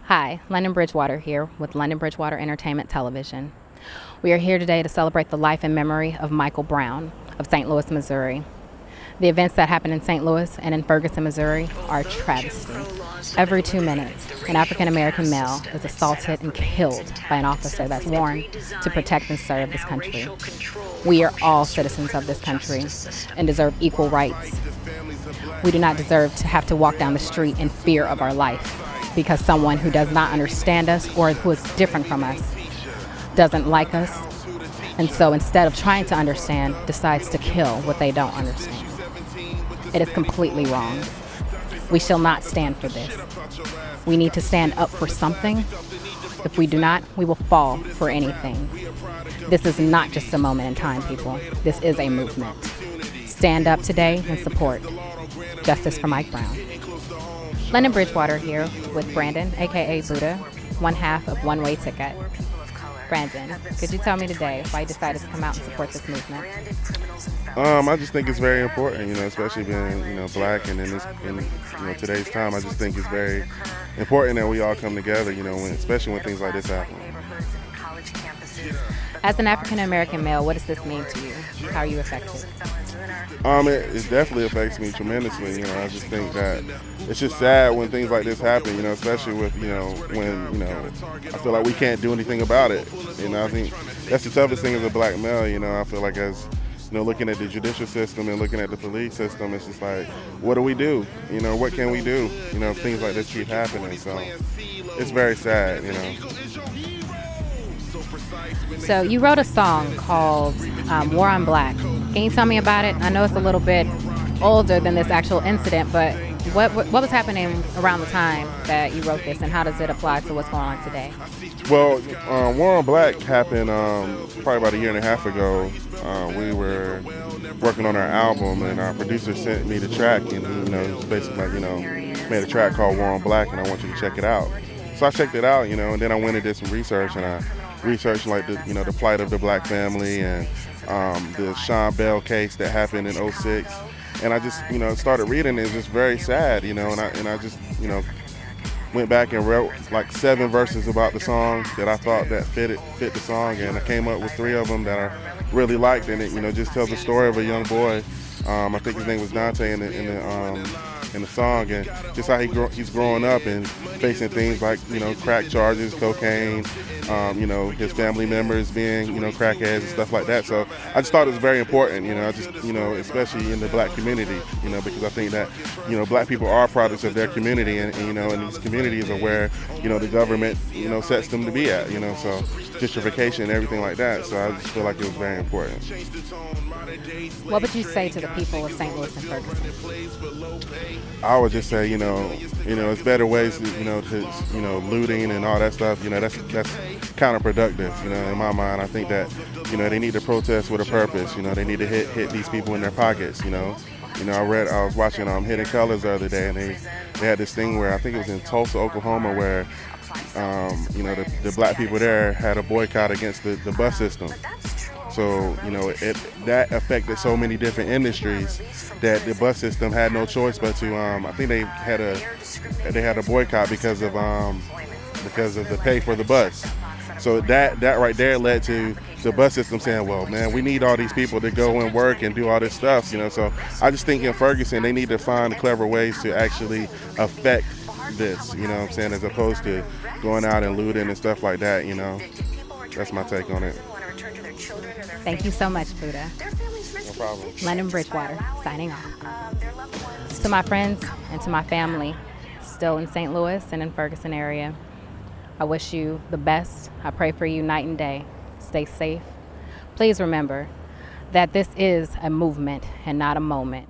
Hi, London.Bridgewater here with London.Bridgewater Entertainment Television. We are here today to celebrate the life and memory of Michael Brown of St. Louis, Missouri. The events that happen in St. Louis and in Ferguson, Missouri are a travesty. Every 2 minutes, an African-American male is assaulted and killed by an officer that's sworn to protect and serve this country. We are all citizens of this country and deserve equal rights. We do not deserve to have to walk down the street in fear of our life because someone who does not understand us or who is different from us doesn't like us, and so instead of trying to understand, decides to kill what they don't understand. It is completely wrong. We shall not stand for this. We need to stand up for something. If we do not, we will fall for anything. This is not just a moment in time, people. This is a movement. Stand up today and support justice for Mike Brown. London.Bridgewater here with Brandon, aka Buie, one half of One Way Ticket. Brandon, could you tell me today why you decided to come out and support this movement? I just think it's very important, especially being, black and in today's time. I just think it's very important that we all come together, especially when things like this happen. As an African-American male, what does this mean to you? How are you affected? It definitely affects me tremendously. I just think that it's just sad when things like this happen, especially with, when, I feel like we can't do anything about it. I think that's the toughest thing as a black male, I feel like as, looking at the judicial system and looking at the police system, it's just like, what do we do? What can we do? If things like this keep happening. So it's very sad, So you wrote a song called War on Black. Can you tell me about it? I know it's a little bit older than this actual incident, but what was happening around the time that you wrote this, and how does it apply to what's going on today? Well, War on Black happened probably about a year and a half ago. We were working on our album, and our producer sent me the track, and it was basically like, made a track called War on Black, and I want you to check it out. So I checked it out, and then I went and did some research, and I researched like the plight of the black family and the Sean Bell case that happened in '06. And I just, started reading it. It's just very sad, and I just, went back and wrote like 7 verses about the song that I thought that fit the song, and I came up with 3 of them that I really liked, and it, just tells the story of a young boy. I think his name was Dante in the song, and just how he's growing up and facing things like crack charges, cocaine, his family members being crackheads and stuff like that. So I just thought it was very important, especially in the black community, because I think that black people are products of their community, and these communities are where the government sets them to be at, so gentrification and everything like that. So I just feel like it was very important. What would you say to the people of St. Louis and Ferguson? I would just say, it's better ways to, looting and all that stuff. That's counterproductive. In my mind, I think that, they need to protest with a purpose. They need to hit these people in their pockets. I was watching Hidden Colors the other day, and they had this thing where I think it was in Tulsa, Oklahoma, where the black people there had a boycott against the bus system. So, that affected so many different industries that the bus system had no choice but to, I think they had a boycott because of the pay for the bus. So that right there led to the bus system saying, well, man, we need all these people to go and work and do all this stuff, So I just think in Ferguson, they need to find clever ways to actually affect this, as opposed to going out and looting and stuff like that, That's my take on it. Thank you so much, Buie. No problem. London.Bridgewater, signing off. To my friends and to my family still in St. Louis and in Ferguson area, I wish you the best. I pray for you night and day. Stay safe. Please remember that this is a movement and not a moment.